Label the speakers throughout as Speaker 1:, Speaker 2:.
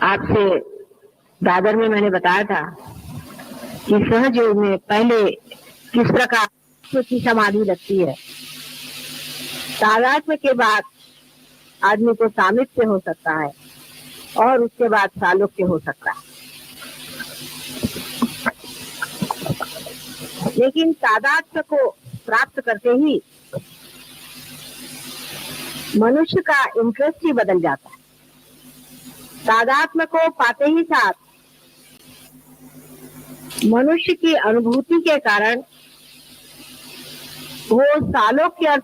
Speaker 1: आपसे दादर में मैंने बताया था कि सहज योग में पहले किस प्रकार की समाधि लगती है। तादात्म्य के बाद आदमी को सामिप्य हो सकता है और उसके बाद सालोक्य हो सकता है। लेकिन तादात्म्य को प्राप्त करते ही मनुष्य का इंटरेस्ट ही बदल जाता है। तादात्म्य को पाते ही साथ मनुष्य की अनुभूति के कारण वो सालोक्य और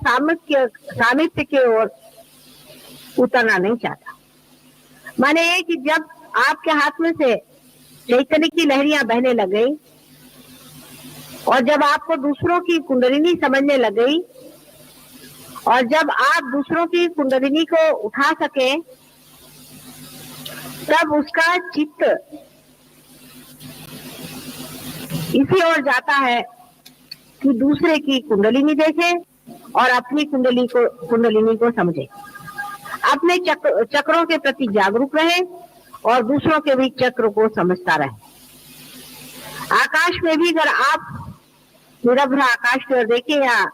Speaker 1: सामिप्य की ओर उतरना नहीं चाहता। माने ये कि जब आपके हाथ में से चैतन्य की लहरियां बहने लग गई और जब आपको दूसरों की कुंडलिनी समझने लग गई और जब आप दूसरों की कुंडलिनी को उठा सके, तब उसका चित्त इसी ओर जाता है कि दूसरे की कुंडलिनी देखे और अपनी कुंडलिनी को समझे, अपने चक्रों के प्रति जागरूक रहे और दूसरों के भी चक्र को समझता रहे। आकाश में भी अगर आप निरभ्र आकाश की ओर देखें या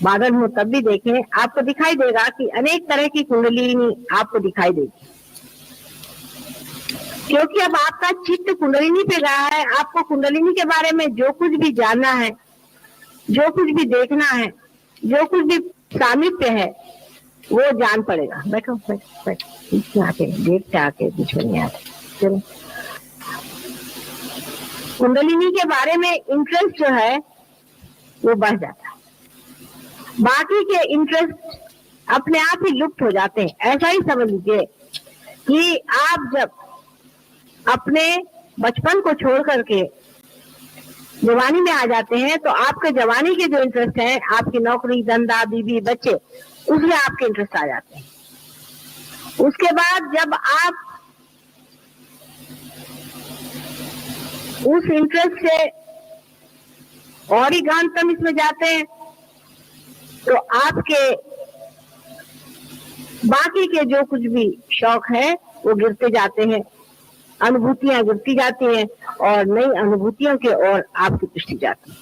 Speaker 1: बादल हो तब भी देखें, आपको दिखाई देगा कि अनेक तरह की कुंडलिनी आपको दिखाई देगी, क्योंकि अब आपका चित्त कुंडलिनी पे गया है। आपको कुंडलिनी के बारे में जो कुछ भी जानना है, जो कुछ भी देखना है, जो कुछ भी सामिप्य है, वो जान पड़ेगा। बैठो बैठो बैठो, आके गेट से आके बीच में नहीं आते। चलो, कुंडलिनी के बारे में इंटरेस्ट जो है वो बढ़ जाता है, बाकी के इंटरेस्ट अपने आप ही लुप्त हो जाते हैं। ऐसा ही समझ लीजिए कि आप जब अपने बचपन को छोड़ करके जवानी में आ जाते हैं तो आपके जवानी के जो इंटरेस्ट हैं, आपकी नौकरी धंधा बीवी बच्चे, उसमें आपके इंटरेस्ट आ जाते हैं। उसके बाद जब आप उस इंटरेस्ट से और ही गहनतम इसमें जाते हैं तो आपके बाकी के जो कुछ भी शौक है वो गिरते जाते हैं, अनुभूतियां गिरती जाती हैं और नई अनुभूतियों के ओर आपकी दृष्टि जाती है।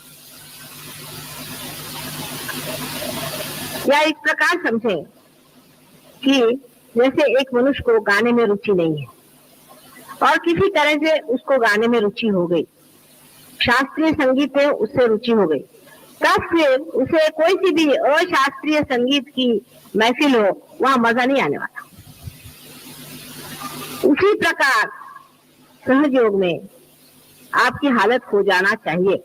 Speaker 1: या इस प्रकार समझें कि जैसे एक मनुष्य को गाने में रुचि नहीं है और किसी तरह से उसको गाने में रुचि हो गई, शास्त्रीय संगीत में उससे रुचि हो गई, तब फिर उसे कोई सी भी अशास्त्रीय संगीत की महफिल हो, वहां मजा नहीं आने वाला। उसी प्रकार सहज योग में आपकी हालत हो जाना चाहिए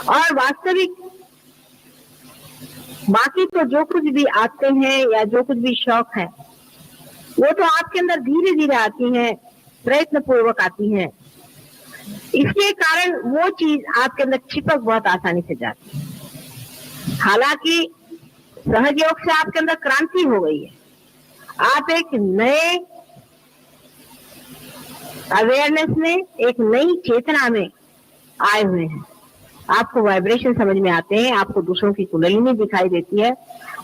Speaker 1: और वास्तविक बाकी तो जो कुछ भी आते हैं या जो कुछ भी शौक है वो तो आपके अंदर धीरे धीरे आती हैं, प्रयत्न पूर्वक आती हैं। इसके कारण वो चीज आपके अंदर छिपक बहुत आसानी से जाती है। हालांकि सहज योग से आपके अंदर क्रांति हो गई है, आप एक नए अवेयरनेस में, एक नई चेतना में आए हुए हैं। आपको वाइब्रेशन समझ में आते हैं, आपको दूसरों की कुंडलिनी दिखाई देती है।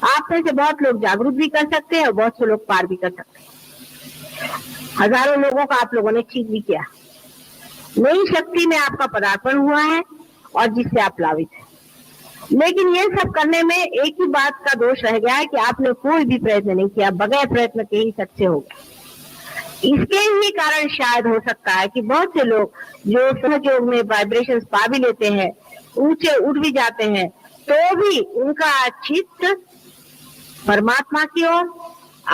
Speaker 1: आप में से बहुत लोग जागरूक भी कर सकते हैं और बहुत से लोग पार भी कर सकते हैं। हजारों लोगों का आप लोगों ने ठीक भी किया। नई शक्ति में आपका पदार्पण हुआ है और जिससे आप लाभित हैं। लेकिन ये सब करने में एक ही बात का दोष रह गया है कि आपने कोई भी प्रयत्न नहीं किया, बगैर प्रयत्न के ही सच्चे हो गए। इसके ही कारण शायद हो सकता है कि बहुत से लोग जो सहज योग में वाइब्रेशन पा भी लेते हैं, ऊंचे उठ भी जाते हैं, तो भी उनका चित्त परमात्मा की ओर,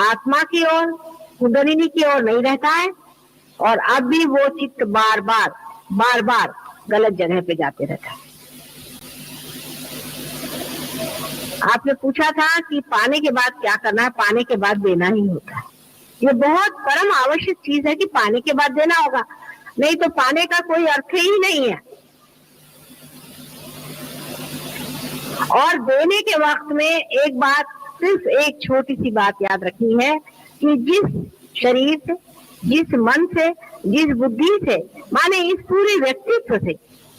Speaker 1: आत्मा की ओर, कुंडलिनी की ओर नहीं रहता है और अब भी वो चित्त बार बार गलत जगह पे जाते रहता है। आपने पूछा था कि पाने के बाद क्या करना है, पाने के बाद देना ही होता है। ये बहुत परम आवश्यक चीज है कि पाने के बाद देना होगा, नहीं तो पाने का कोई अर्थ ही नहीं है। और देने के वक्त में एक बात, सिर्फ एक छोटी सी बात याद रखनी है कि जिस शरीर से, जिस मन से, जिस बुद्धि से, माने इस पूरे व्यक्तित्व से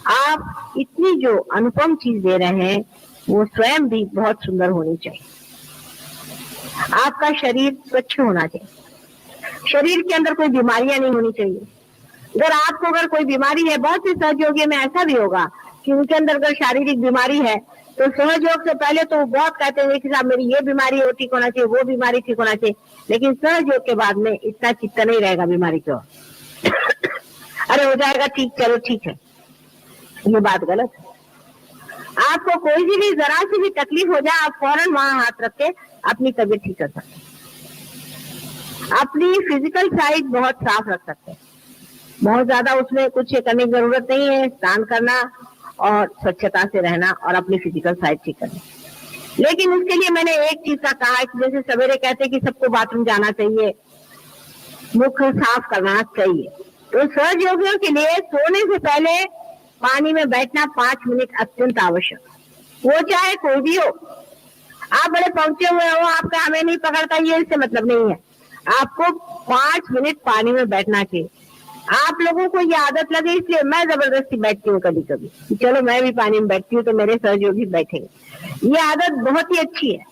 Speaker 1: आप इतनी जो अनुपम चीज दे रहे हैं वो स्वयं भी बहुत सुंदर होनी चाहिए। आपका शरीर स्वच्छ होना चाहिए, शरीर के अंदर कोई बीमारियां नहीं होनी चाहिए। अगर कोई बीमारी है, बहुत से सहयोगी में ऐसा भी होगा कि उनके अंदर अगर शारीरिक बीमारी है तो सहयोग से पहले तो वो बहुत कहते हैं कि साहब मेरी ये बीमारी है, वो ठीक होना चाहिए, वो बीमारी ठीक होना चाहिए, लेकिन सहयोग के बाद में इतना चित्त नहीं रहेगा बीमारी को। अरे हो जाएगा ठीक, चलो ठीक है, ये बात गलत है। आपको कोई भी जरा सी भी तकलीफ हो जाए, आप फौरन वहां हाथ रख के अपनी तबीयत ठीक कर सकते हैं। अपनी फिजिकल साइड बहुत साफ रख सकते हैं, बहुत ज्यादा उसमें कुछ करने की जरूरत नहीं है। स्नान करना और स्वच्छता से रहना और अपनी फिजिकल साइड ठीक करना। लेकिन उसके लिए मैंने एक चीज का कहा है कि जैसे सवेरे कहते हैं कि सबको बाथरूम जाना चाहिए, मुख साफ करना चाहिए, तो सहयोगियों के लिए सोने से पहले पानी में बैठना 5 मिनट अत्यंत आवश्यक, वो चाहे कोई भी हो। आप बड़े पहुंचे हुए हो, आपका हमें नहीं पकड़ता, ये इससे मतलब नहीं है। आपको 5 मिनट पानी में बैठना चाहिए। आप लोगों को ये आदत लगे इसलिए मैं जबरदस्ती बैठती हूँ कभी कभी, चलो मैं भी पानी में बैठती हूँ तो मेरे सहयोगी बैठेंगे। ये आदत बहुत ही अच्छी है।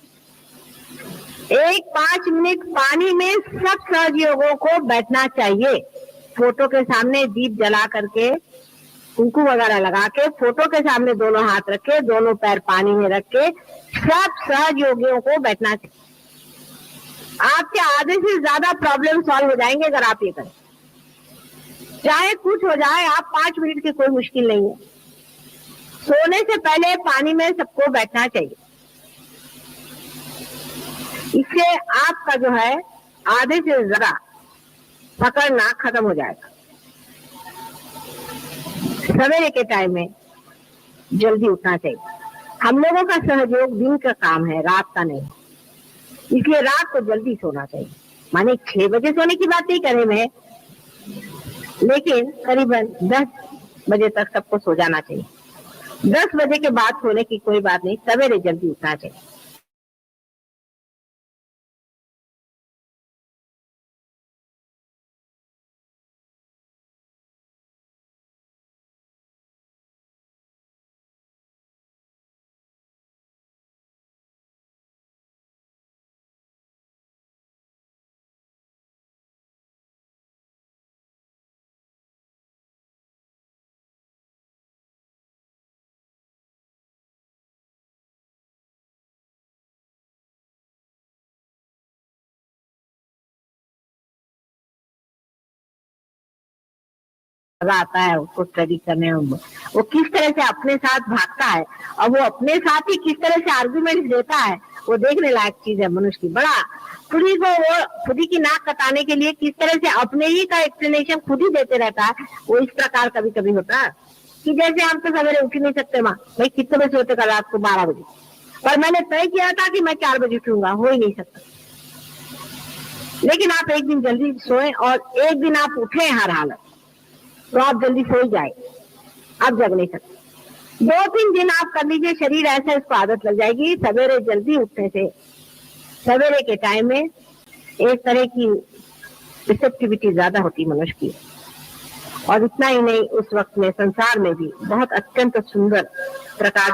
Speaker 1: 5 मिनट पानी में सब सहयोगों को बैठना चाहिए। फोटो के सामने दीप जला करके, कुंकू वगैरह लगा के, फोटो के सामने दोनों हाथ रखे, दोनों पैर पानी में रख के सब सहयोगियों को बैठना चाहिए। आपके आधे से ज्यादा प्रॉब्लम सॉल्व हो जाएंगे अगर आप ये करें। चाहे कुछ हो जाए, आप 5 मिनट की कोई मुश्किल नहीं है। सोने से पहले पानी में सबको बैठना चाहिए। इससे आपका जो है आधे से ज्यादा पकड़ना खत्म हो जाएगा। सवेरे के टाइम में जल्दी उठना चाहिए। हम लोगों का सहयोग दिन का काम है, रात का नहीं, इसलिए रात को जल्दी सोना चाहिए। माने 6 बजे सोने की बात नहीं करे मैं, लेकिन करीबन 10 बजे तक सबको सो जाना चाहिए। 10 बजे के बाद सोने की कोई बात नहीं, सवेरे जल्दी उठना चाहिए। आता है उसको स्टडी करने में, वो किस तरह से अपने साथ भागता है और वो अपने साथ ही किस तरह से आर्गुमेंट देता है, वो देखने लायक चीज है मनुष्य की। बड़ा खुद ही की नाक कटाने के लिए किस तरह से अपने ही का एक्सप्लेनेशन खुद ही देते रहता है। वो इस प्रकार कभी कभी होता है कि जैसे हम तो सवेरे उठ नहीं सकते, माँ भाई कितने बजे सोते, कल रात को 12 बजे, पर मैंने तय किया था कि मैं 4 बजे उठूंगा, हो ही नहीं सकता। लेकिन आप एक दिन जल्दी सोए और एक दिन आप उठे हर हालत, तो आप जल्दी सो ही जाए, आप जग नहीं सकते। 2-3 दिन आप कर लीजिए, शरीर ऐसा इसको आदत लग जाएगी। सवेरे जल्दी उठने से सवेरे के टाइम में एक तरह की रिसेप्टिविटी ज्यादा होती मनुष्य की, और इतना ही नहीं, उस वक्त में संसार में भी बहुत अत्यंत सुंदर प्रकार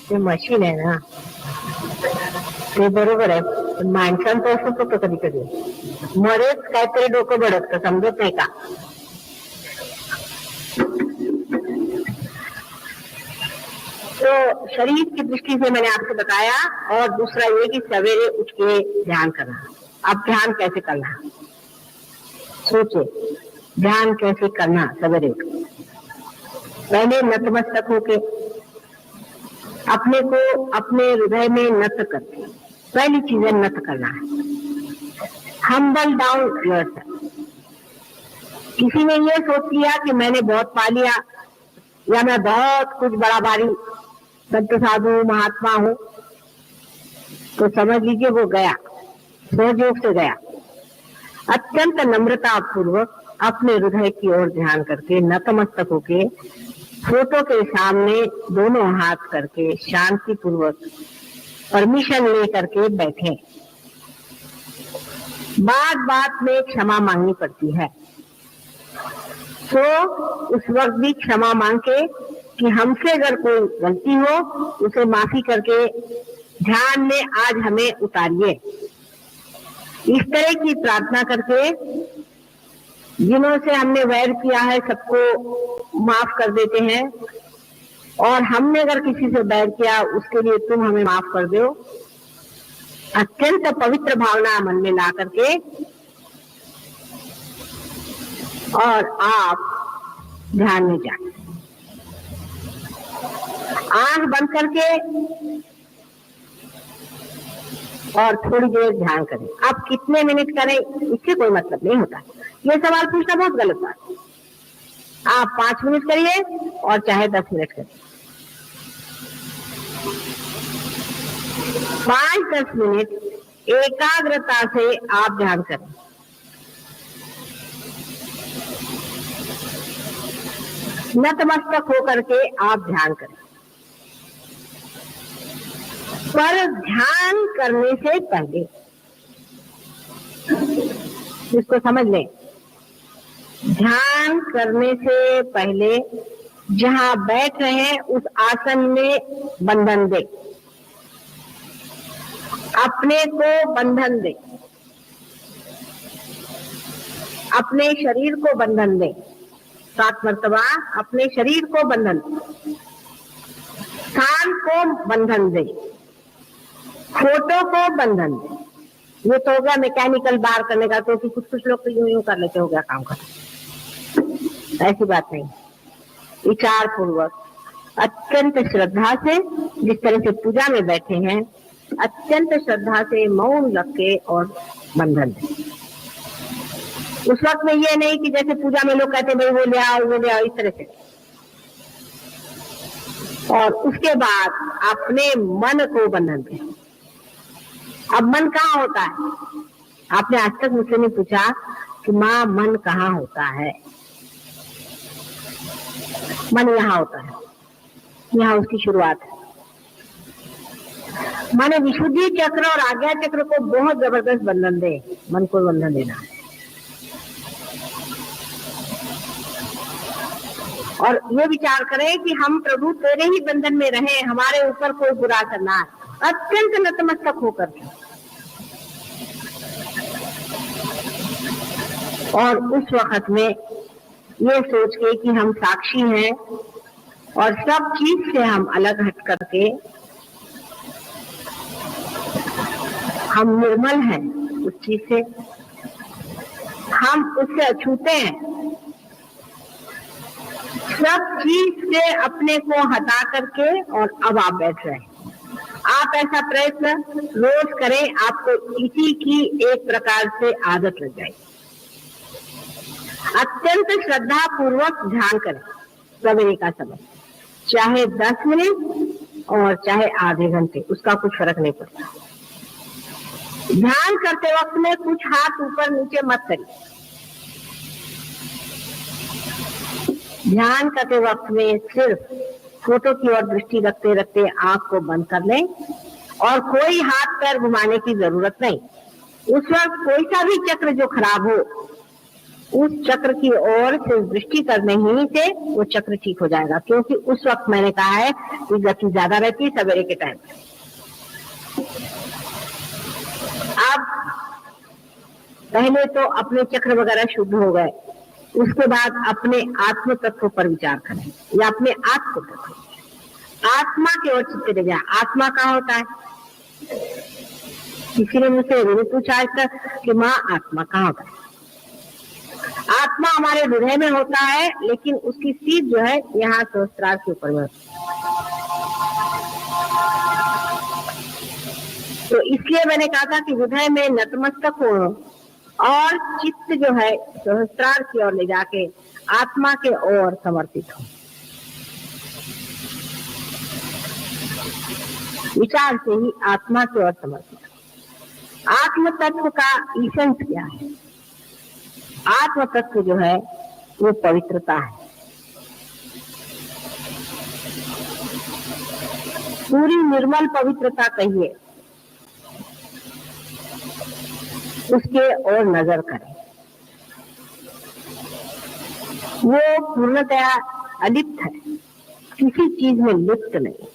Speaker 1: से मशीन है ना, ते बरोबर आहे। माणसांचं असं होतं कधी कधी, मध्येच काहीतरी डोकं भडकतं, समजत नाही का। तो शरीर की दृष्टि से मैंने आपको बताया, और दूसरा ये कि सवेरे उठ के ध्यान करना। अब ध्यान कैसे करना, सोचे ध्यान कैसे करना। सवेरे उठ पहले नतमस्तक होके अपने को अपने हृदय में नत करते, पहली चीज है नत करना है। Humble down yourself. किसी ने ये सोच लिया कि मैंने बहुत पा लिया या मैं बहुत कुछ बड़ा भारी संत साधु महात्मा हूं, तो समझ लीजिए वो गया, सहयोग से गया। अत्यंत नम्रता पूर्वक अपने हृदय की ओर ध्यान करके नतमस्तक होके फोटो के सामने दोनों हाथ करके शांति पूर्वक परमिशन ले करके बैठे। बात बात में क्षमा मांगनी पड़ती है, तो उस वक्त भी क्षमा मांग के कि हमसे अगर कोई गलती हो उसे माफी करके ध्यान में आज हमें उतारिए। इस तरह की प्रार्थना करके जिन्हों से हमने वैर किया है सबको माफ कर देते हैं, और हमने अगर किसी से वैर किया उसके लिए तुम हमें माफ कर दो। अत्यंत पवित्र भावना मन में ला करके और आप ध्यान में जाए, आंख बंद करके और थोड़ी देर ध्यान करें। आप कितने मिनट करें इससे कोई मतलब नहीं होता, ये सवाल पूछना बहुत गलत बात है। आप 5 मिनट करिए और चाहे 10 मिनट करिए, 5-10 मिनट एकाग्रता से आप ध्यान करें। नतमस्तक होकर के आप ध्यान करें, पर ध्यान करने से पहले इसको समझ लें, ध्यान करने से पहले जहां बैठ रहे हैं उस आसन में बंधन दे, अपने को बंधन दे, अपने शरीर को बंधन दे। 7 मर्तबा अपने शरीर को बंधन दे, कान को बंधन दे, फोटो को बंधन दे। ये तो हो गया मैकेनिकल बार करने का, तो कुछ लोग तो यूं कर लेते, हो गया काम का। ऐसी बात नहीं, विचार पूर्वक अत्यंत श्रद्धा से, जिस तरह से पूजा में बैठे हैं, अत्यंत श्रद्धा से मौन रख के और बंधन दे। उस वक्त में ये नहीं कि जैसे पूजा में लोग कहते भाई वो ले आओ वो ले आओ, इस तरह से। और उसके बाद अपने मन को बंधन दे। अब मन कहाँ होता है? आपने आज तक मुझसे नहीं पूछा कि माँ मन कहाँ होता है। मन यहाँ होता है, यहाँ उसकी शुरुआत है। माने विशुद्धि चक्र और आज्ञा चक्र को बहुत जबरदस्त बंधन दे, मन को बंधन देना है। और ये विचार करें कि हम प्रभु तेरे ही बंधन में रहे, हमारे ऊपर कोई बुरा करना है, अत्यंत नतमस्तक होकर। और उस वक्त में ये सोच के कि हम साक्षी हैं और सब चीज से हम अलग हट करके हम निर्मल हैं, उस चीज से हम उससे अछूते हैं। सब चीज से अपने को हटा करके और अब आप बैठ रहे हैं। आप ऐसा प्रयत्न रोज करें, आपको इसी की एक प्रकार से आदत लग जाएगी। अत्यंत श्रद्धा पूर्वक ध्यान करें सवेरे का समय, चाहे 10 मिनट और चाहे आधे घंटे, उसका कुछ फर्क नहीं पड़ता। ध्यान करते वक्त में कुछ हाथ ऊपर नीचे मत करिए। ध्यान करते वक्त में सिर्फ फोटो की ओर दृष्टि रखते रखते आंख को बंद कर लें और कोई हाथ पैर घुमाने की जरूरत नहीं। उस वक्त कोई सा भी चक्र जो खराब हो, उस चक्र की ओर सिर्फ दृष्टि करने ही से वो चक्र ठीक हो जाएगा, क्योंकि उस वक्त मैंने कहा है कि गति ज्यादा रहती है सवेरे के टाइम। अब पहले तो अपने चक्र वगैरह शुद्ध हो गए, उसके बाद अपने आत्म तत्व पर विचार करें या अपने आत्म तत्व, आत्मा की ओर चित्त ले जाए। आत्मा कहाँ होता है? किसी ने मुझसे नहीं पूछा आज तक कि माँ आत्मा कहाँ होता है। आत्मा हमारे हृदय में होता है, लेकिन उसकी सीध जो है यहाँ सहस्त्रार के ऊपर में। तो इसलिए मैंने कहा था कि हृदय में नतमस्तक हो और चित्त जो है सहस्त्रार की ओर ले जाके आत्मा के ओर समर्पित हो। विचार से ही आत्मा की ओर समर्पित हो। आत्म तत्व का ईसेंस क्या है? आत्म तत्व जो है वो पवित्रता है। पूरी निर्मल पवित्रता कहिए, उसके ओर नजर करें। वो पूर्णतया अलिप्त है, किसी चीज में लिप्त नहीं।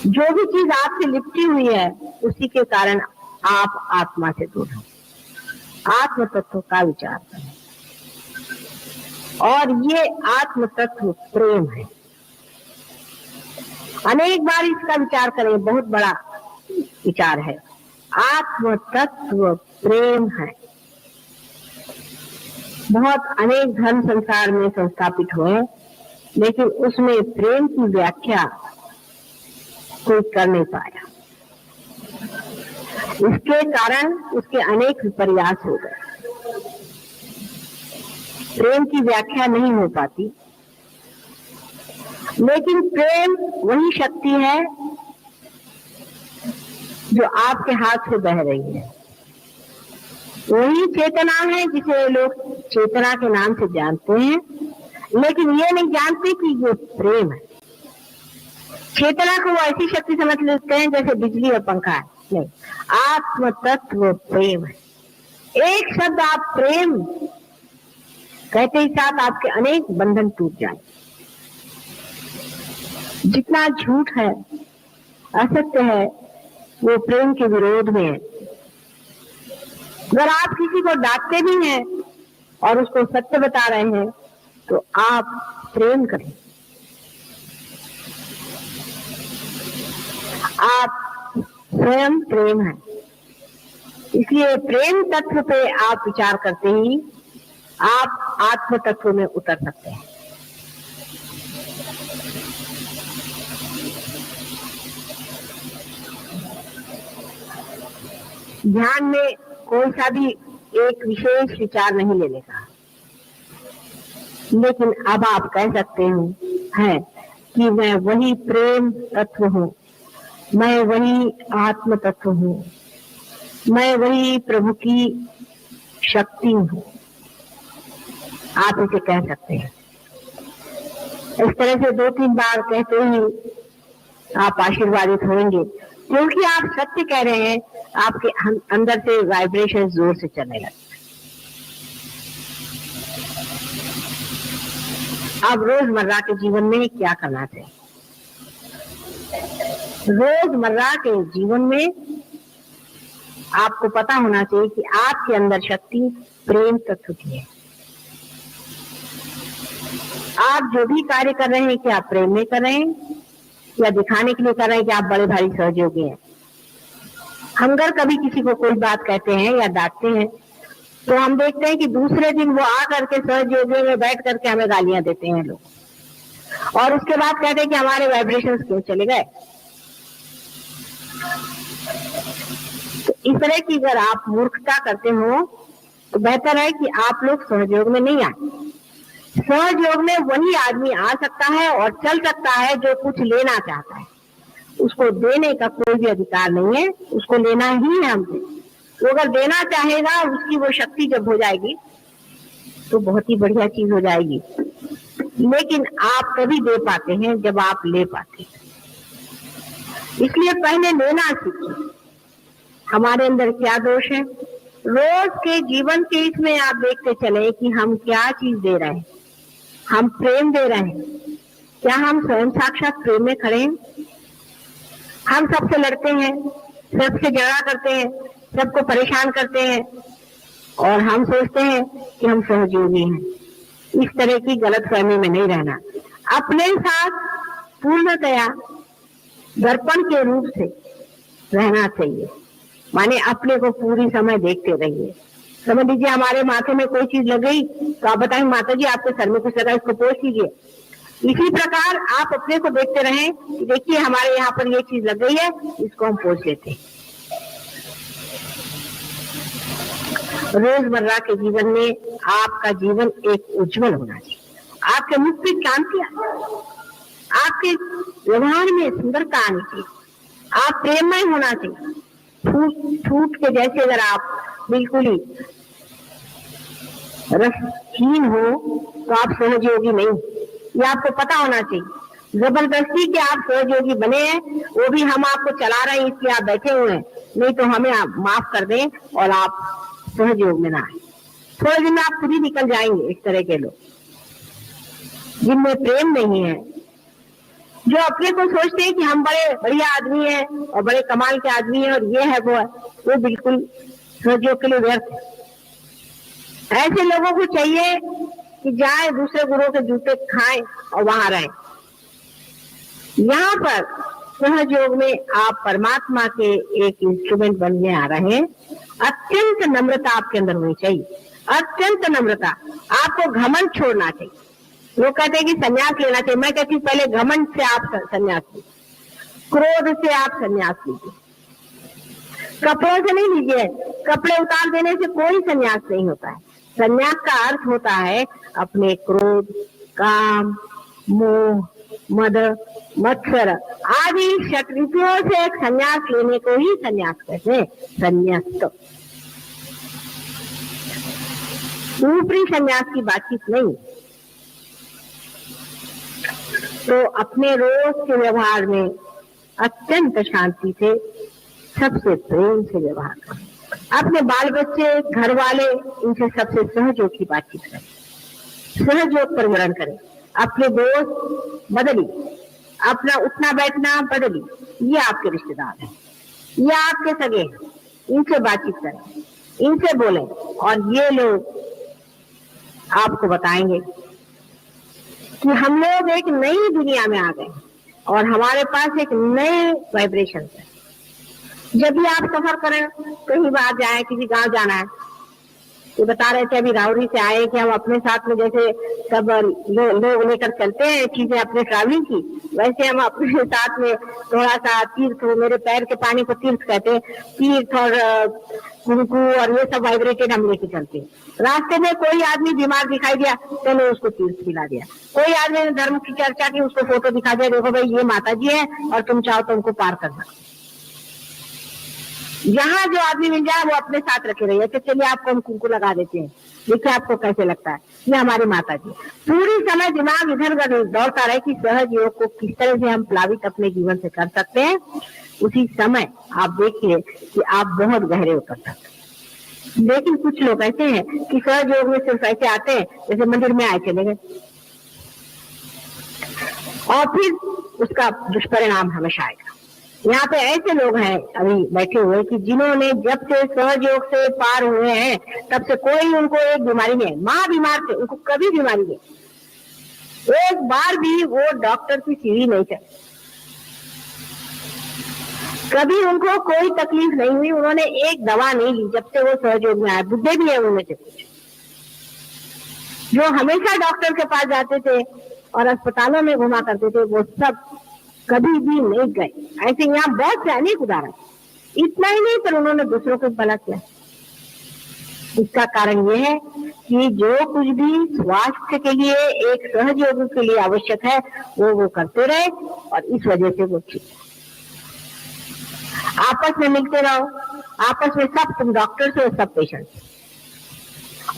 Speaker 1: जो भी चीज आपसे लिपटी हुई है उसी के कारण आप आत्मा से दूर हो। आत्म तत्व का विचार करें, और ये आत्म तत्व प्रेम है। अनेक बार इसका विचार करें, बहुत बड़ा विचार है। आत्म तत्व प्रेम है। बहुत अनेक धर्म संसार में संस्थापित हुए, लेकिन उसमें प्रेम की व्याख्या कोई कर नहीं पाया। इसके कारण उसके अनेक विपर्यास हो गए। प्रेम की व्याख्या नहीं हो पाती, लेकिन प्रेम वही शक्ति है जो आपके हाथ से बह रही है। वही चेतना है जिसे लोग चेतना के नाम से जानते हैं, लेकिन ये नहीं जानते कि ये प्रेम है। चेतना को वो ऐसी शक्ति समझ लेते हैं जैसे बिजली और पंखा है। नहीं, आत्म तत्व प्रेम है। एक शब्द आप प्रेम कहते ही साथ आपके अनेक बंधन टूट जाए। जितना झूठ है, असत्य है, वो प्रेम के विरोध में है। अगर आप किसी को डांटते भी हैं और उसको सत्य बता रहे हैं तो आप प्रेम करें। आप स्वयं प्रेम है, इसलिए प्रेम तत्व पे आप विचार करते ही आप आत्म तत्व में उतर सकते हैं। ध्यान में कोई सा भी एक विशेष विचार नहीं लेने का, लेकिन अब आप कह सकते हैं कि मैं वही प्रेम तत्व हूँ, मैं वही आत्म तत्व हूँ, मैं वही प्रभु की शक्ति हूँ। आप इसे कह सकते हैं। इस तरह से 2-3 बार कहते ही आप आशीर्वादित होंगे, क्योंकि आप सत्य कह रहे हैं। आपके अंदर से वाइब्रेशन जोर से चलने लगते हैं। अब रोजमर्रा के जीवन में क्या करना चाहिए? रोजमर्रा के जीवन में आपको पता होना चाहिए कि आपके अंदर शक्ति प्रेम तत्व की है। आप जो भी कार्य कर रहे हैं, क्या आप प्रेम में कर रहे हैं या दिखाने के लिए कर रहे हैं कि आप बड़े भारी सहयोगी हैं? हम अगर कभी किसी को कोई बात कहते हैं या डांटते हैं तो हम देखते हैं कि दूसरे दिन वो आ करके सहयोगी में बैठ करके हमें गालियां देते हैं लोग, और उसके बाद कहते हैं कि हमारे वाइब्रेशंस क्यों चले गए। तो इस तरह की अगर आप मूर्खता करते हो तो बेहतर है कि आप लोग सहयोग में नहीं आए। सहयोग में वही आदमी आ सकता है और चल सकता है जो कुछ लेना चाहता है। उसको देने का कोई भी अधिकार नहीं है, उसको लेना ही है हमसे। वो अगर देना चाहेगा, उसकी वो शक्ति जब हो जाएगी तो बहुत ही बढ़िया चीज हो जाएगी। लेकिन आप तभी दे पाते हैं जब आप ले पाते हैं। इसलिए पहले लेना सीखिए। हमारे अंदर क्या दोष है? रोज के जीवन के इसमें आप देखते चले कि हम क्या चीज दे रहे हैं। हम प्रेम दे रहे हैं, क्या हम स्वयं साक्षात प्रेम में खड़े हैं? हम सबसे लड़ते हैं, सबसे झगड़ा करते हैं, सबको परेशान करते हैं और हम सोचते हैं कि हम सहयोगी हैं। इस तरह की गलतफहमी में नहीं रहना। अपने साथ पूर्णतया दर्पण के रूप से रहना चाहिए। माने अपने को पूरी समय देखते रहिए। समझ लीजिए हमारे माथे में कोई चीज लग गई तो आप बताएं, माता जी आपके सर में कुछ लगा, इसको पोंछ लीजिए। इसी प्रकार आप अपने को देखते रहें कि देखिए हमारे यहाँ पर ये चीज लग गई है, इसको हम पोंछ लेते हैं। रोजमर्रा के जीवन में आपका जीवन एक उज्जवल होना चाहिए। आपके मुख पे कांति, आपके व्यवहार में सुंदरता आनी चाहिए। आप प्रेममय होना चाहिए। फूट के जैसे अगर आप बिल्कुल ही रसहीन हो तो आप सहयोगी नहीं, ये आपको पता होना चाहिए। जबरदस्ती के आप सहयोगी बने हैं, वो भी हम आपको चला रहे हैं इसलिए आप बैठे हुए हैं, नहीं तो हमें आप माफ कर दें और आप सहयोग में ना आए। थोड़े दिन में आप खुद ही निकल जाएंगे इस तरह के लोग। जिनमें प्रेम नहीं है, जो अपने को सोचते हैं कि हम बड़े बढ़िया आदमी हैं और बड़े कमाल के आदमी हैं और ये है वो है, वो बिल्कुल सहयोग के लिए व्यर्थ है। ऐसे लोगों को चाहिए कि जाए दूसरे गुरुओं के जूते खाएं और वहां रहें। यहाँ पर सहयोग में आप परमात्मा के एक इंस्ट्रूमेंट बनने आ रहे हैं। अत्यंत नम्रता आपके अंदर होनी चाहिए, अत्यंत नम्रता। आपको घमंड छोड़ना चाहिए। वो कहते हैं कि संन्यास लेना चाहिए, मैं कहती हूँ पहले घमंड से आप संन्यास लीजिए, क्रोध से आप संन्यास लीजिए, कपड़ों से नहीं लीजिए। कपड़े उतार देने से कोई संन्यास नहीं होता है। संन्यास का अर्थ होता है अपने क्रोध, काम, मोह, मद, मत्सर आदि शत्रुओं से एक संन्यास लेने को ही संन्यास कहते हैं। संन्यास्त ऊपरी संन्यास की बातचीत नहीं। तो अपने रोज के व्यवहार में अत्यंत शांति से, सबसे प्रेम से व्यवहार करें। अपने बाल बच्चे, घर वाले, इनसे सबसे सहयोग की बातचीत करें, सहयोग पर वर्णन करें। अपने दोस्त बदलिए, अपना उठना बैठना बदलिए। ये आपके रिश्तेदार हैं, ये आपके सगे हैं, इनसे बातचीत करें, इनसे बोलें और ये लोग आपको बताएंगे कि हम लोग एक नई दुनिया में आ गए और हमारे पास एक नए वाइब्रेशन है। जब भी आप सफर करें, कहीं बाहर जाए, किसी गांव जाना है, ये बता रहे थे अभी राउरी से आए कि हम अपने साथ में जैसे सब लोग लेकर चलते हैं चीजें अपने ट्रैवलिंग की, वैसे हम अपने साथ में थोड़ा सा तीर्थ, मेरे पैर के पानी को तीर्थ कहते हैं, तीर्थ और कुंकू और ये सब वाइब्रेटेड हम लेके चलते हैं। रास्ते में कोई आदमी बीमार दिखाई दिया, चलो उसको तीर्थ पिला दिया। कोई आदमी ने धर्म की चर्चा की, उसको फोटो दिखा दिया, देखो भाई ये माता जी है और तुम चाहो तो उनको पार कर सकते। यहाँ जो आदमी मिल जाए वो अपने साथ रखे रहिए। तो चलिए आपको हम कुंकू लगा देते हैं, देखिए आपको कैसे लगता है, ये हमारी माता जी। पूरी समय दिमाग इधर उधर दौड़ता रहे कि सहज योग को किस तरह से हम प्लावित अपने जीवन से कर सकते हैं। उसी समय आप देखिए कि आप बहुत गहरे उतर सकते हैं। लेकिन कुछ लोग ऐसे हैं कि सहज योग में सिर्फ ऐसे आते हैं जैसे मंदिर में आए चले गए, और फिर उसका दुष्परिणाम हमेशा आएगा। यहाँ पे ऐसे लोग हैं अभी बैठे हुए कि जिन्होंने जब से सहयोग से पार हुए हैं तब से कोई उनको एक बीमारी नहीं है। माँ बीमार थे, उनको कभी बीमारी नहीं, एक बार भी वो डॉक्टर की सीढ़ी नहीं चढ़ी, कभी उनको कोई तकलीफ नहीं हुई, उन्होंने एक दवा नहीं ली जब से वो सहयोग में आए। बुढ़े भी है उनमें से कुछ जो हमेशा डॉक्टर के पास जाते थे और अस्पतालों में घुमा करते थे, वो सब कभी भी नहीं गए। ऐसे यहाँ बहुत से अनेक उदाहरण। इतना ही नहीं पर उन्होंने दूसरों को भला किया। इसका कारण यह है कि जो कुछ भी स्वास्थ्य के लिए एक सहयोग के लिए आवश्यक है वो करते रहे और इस वजह से वो ठीक। आपस में मिलते रहो, आपस में सब, तुम डॉक्टर से सब पेशेंट,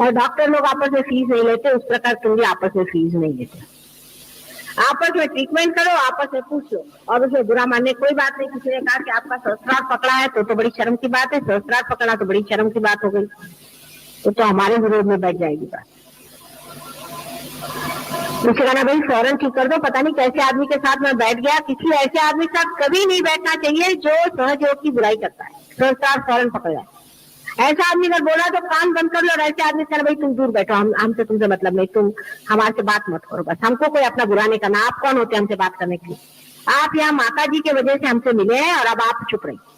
Speaker 1: और डॉक्टर लोग आपस में फीस नहीं लेते, उस प्रकार तुम भी आपस में फीस नहीं लेते। आपस में ट्रीटमेंट करो, आपस में पूछ लो और उसमें बुरा मानने कोई बात नहीं। किसी ने कहा कि आपका सहस्त्रार पकड़ा है तो बड़ी शर्म की बात है, सहस्त्रार पकड़ा तो बड़ी शर्म की बात हो गई, तो हमारे विरोध में बैठ जाएगी बात। मुझे कहना भाई फौरन ठीक कर दो, पता नहीं कैसे आदमी के साथ मैं बैठ गया। किसी ऐसे आदमी के साथ कभी नहीं बैठना चाहिए जो सहयोग की बुराई करता है, सहस्त्रार फौरन पकड़ जाए। ऐसा आदमी अगर बोला तो कान बंद कर लो, और ऐसे आदमी कहना भाई तुम दूर बैठो, हमसे तुमसे मतलब नहीं, तुम हमारे से बात मत करो, बस हमको कोई अपना बुरा नहीं करना। आप कौन होते हैं हमसे बात करने के लिए? आप यहाँ माता जी के वजह से हमसे मिले हैं और अब आप चुप रहिए।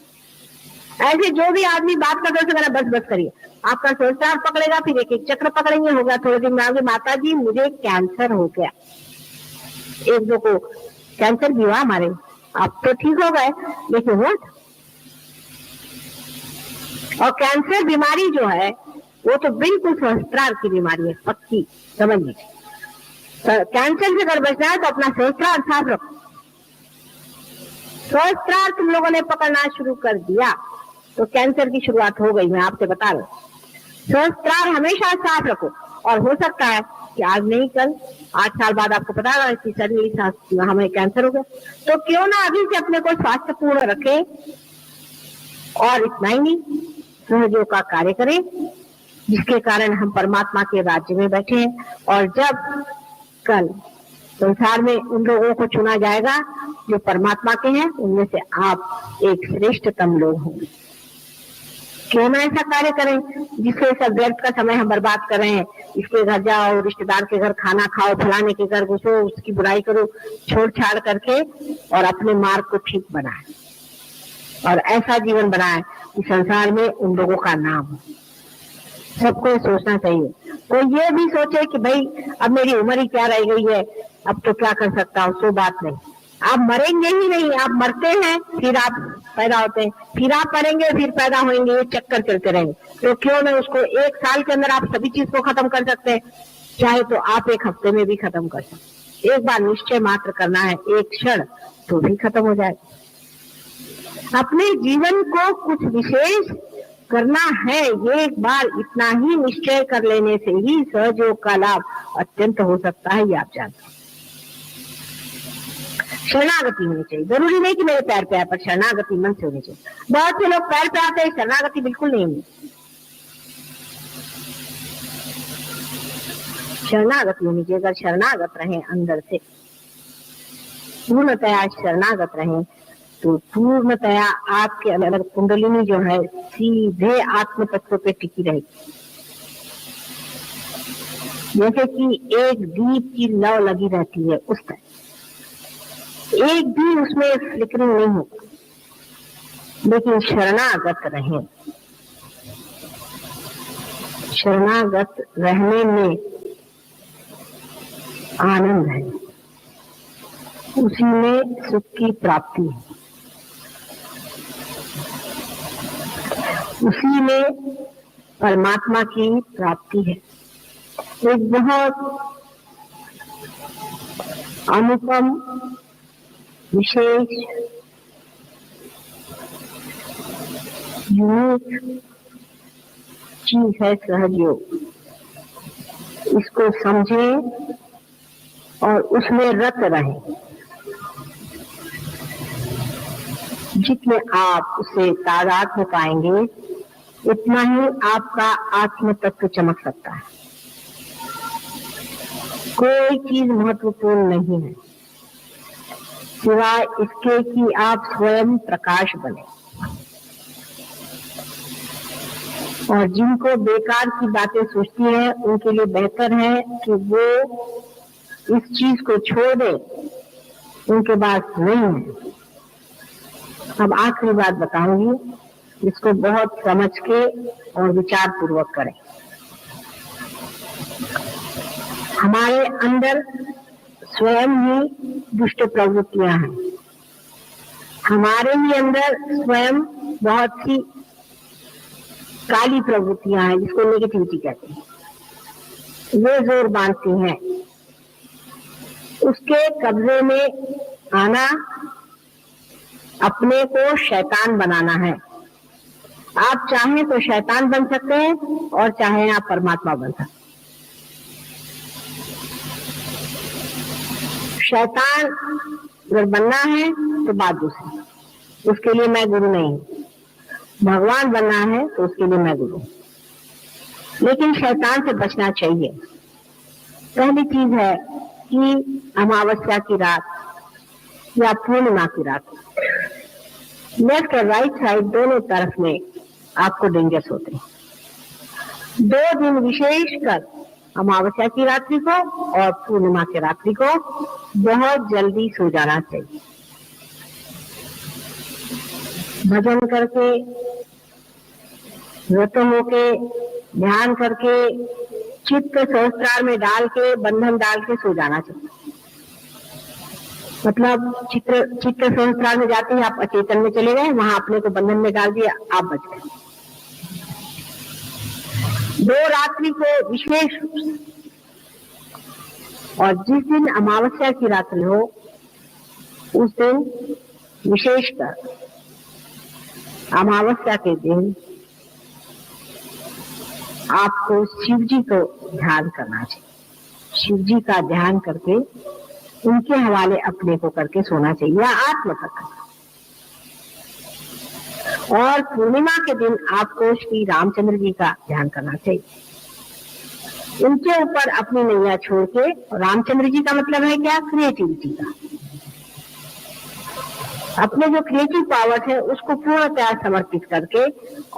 Speaker 1: ऐसे जो भी आदमी बात करते हैं कहना बस बस करिए। आपका सहस्त्रार पकड़ेगा, फिर एक एक चक्र पकड़ेंगे, होगा थोड़े दिन में आगे माता जी मुझे कैंसर हो गया। एक दो को कैंसर भी हुआ हमारे, आप तो ठीक हो गए लेकिन हुआ। और कैंसर बीमारी जो है वो तो बिल्कुल सहस्त्रार की बीमारी है, पक्की, समझ लीजिए। कैंसर से अगर बचना है तो अपना सहस्त्रार साफ रखो। सहस्त्रार तुम लोगों ने पकड़ना शुरू कर दिया तो कैंसर की शुरुआत हो गई, मैं आपसे बता रहा हूं। सहस्त्रार हमेशा साफ रखो, और हो सकता है कि आज नहीं कल 8 साल बाद आपको पता है कि सडनली हमें कैंसर हो गया, तो क्यों ना अभी से अपने को स्वास्थ्यपूर्ण रखें। और इतना ही नहीं, सहयोग का कार्य करें जिसके कारण हम परमात्मा के राज्य में बैठे हैं। और जब कल संसार में उन लोगों को चुना जाएगा जो परमात्मा के हैं, उनमें से आप एक श्रेष्ठतम लोग होंगे। क्यों ना ऐसा कार्य करें जिससे सब व्यर्थ का समय हम बर्बाद कर रहे हैं। इसके घर जाओ, रिश्तेदार के घर खाना खाओ, फलाने के घर घुसो, उसकी बुराई करो, छोड़ छाड़ करके और अपने मार्ग को ठीक बनाए और ऐसा जीवन बनाए कि संसार में उन लोगों का नाम हो। सबको सोचना चाहिए। कोई ये भी सोचे कि भाई अब मेरी उम्र ही क्या रह गई है, अब तो क्या कर सकता हूँ, सो बात नहीं। आप मरेंगे ही नहीं, आप मरते हैं फिर आप पैदा होते हैं, फिर आप मरेंगे फिर पैदा होंगे, ये चक्कर चलते रहेंगे। तो क्यों ना उसको 1 साल के अंदर आप सभी चीज को खत्म कर सकते हैं, चाहे तो आप 1 हफ्ते में भी खत्म कर सकते। एक बार निश्चय मात्र करना है, एक क्षण तो भी खत्म हो जाए। अपने जीवन को कुछ विशेष करना है, ये एक बार इतना ही निश्चय कर लेने से ही सहयोग का लाभ अत्यंत हो सकता है, ये आप जानते हैं। शरणागति होनी चाहिए। जरूरी नहीं कि मेरे पैर पे आए, पर शरणागति मन से होनी चाहिए। बहुत से लोग पैर पे आते हैं, शरणागति बिल्कुल नहीं होनी। शरणागति होनी चाहिए। अगर शरणागत रहे अंदर से, पूर्णतया शरणागत रहे, तो पूर्णतया आपके अंदर कुंडलिनी जो है सीधे आत्म तत्व पे टिकी रहेगी। जैसे कि एक दीप की लौ लगी रहती है, उस तरह एक भी उसमें फ्लिकरिंग नहीं होगा। लेकिन शरणागत रहे, शरणागत रहने में आनंद है, उसी में सुख की प्राप्ति है, उसी में परमात्मा की प्राप्ति है। एक बहुत अनुपम विशेष यूनिक चीज है सहयोग। इसको समझें और उसमें रत रहें। जितने आप उससे तादाद में पाएंगे, उतना ही आपका आत्म तत्व चमक सकता है। कोई चीज महत्वपूर्ण नहीं है सिवाय इसके कि आप स्वयं प्रकाश बने। और जिनको बेकार की बातें सोचती है, उनके लिए बेहतर है कि वो इस चीज को छोड़ दे, उनके पास नहीं है। अब आखिरी बात बताऊंगी, इसको बहुत समझ के और विचार पूर्वक करें। हमारे अंदर स्वयं ही दुष्ट प्रवृत्तियां हैं। हमारे ही अंदर स्वयं बहुत सी काली प्रवृत्तियां हैं, जिसको नेगेटिविटी कहते हैं। वे जोर बांधती हैं। उसके कब्जे में आना, अपने को शैतान बनाना है। आप चाहें तो शैतान बन सकते हैं और चाहें आप परमात्मा बन सकते हैं। शैतान अगर बनना है तो बात दूसरी, उसके लिए मैं गुरु नहीं हूं। भगवान बनना है तो उसके लिए मैं गुरु। लेकिन शैतान से बचना चाहिए। पहली चीज है कि अमावस्या की रात या पूर्णिमा की रात, लेफ्ट और राइट साइड दोनों तरफ में आपको डेंजर्स होते हैं। 2 दिन विशेष कर अमावस्या की रात्रि को और पूर्णिमा की रात्रि को बहुत जल्दी सो जाना चाहिए। भजन करके, व्रत होके, ध्यान करके, चित्त सहस्त्रार में डाल के, बंधन डाल के सो जाना चाहिए। मतलब चित्त सहस्त्रार में जाते ही आप अचेतन में चले गए, वहां अपने को बंधन में डाल दिया, आप बच गए। 2 रात्रि को विशेष, और जिस दिन अमावस्या की रात्रि हो उस दिन विशेषकर अमावस्या के दिन आपको शिव जी को ध्यान करना चाहिए। शिव जी का ध्यान करके उनके हवाले अपने को करके सोना चाहिए, या आत्म तक। और पूर्णिमा के दिन आपको श्री रामचंद्र जी का ध्यान करना चाहिए। उनके ऊपर अपनी नैया छोड़ के, रामचंद्र जी का मतलब है क्या? क्रिएटिविटी का। अपने जो क्रिएटिव पावर है उसको पूर्णतः समर्पित करके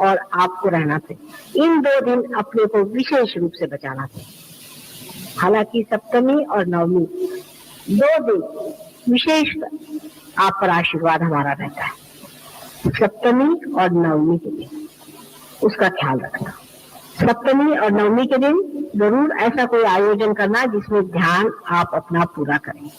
Speaker 1: और आपको रहना चाहिए। इन 2 दिन अपने को विशेष रूप से बचाना चाहिए। हालांकि सप्तमी और नवमी 2 दिन विशेष आप पर आशीर्वाद हमारा रहता है। सप्तमी और नवमी के दिन उसका ख्याल रखना। सप्तमी और नवमी के दिन जरूर ऐसा कोई आयोजन करना जिसमें ध्यान आप अपना पूरा करें।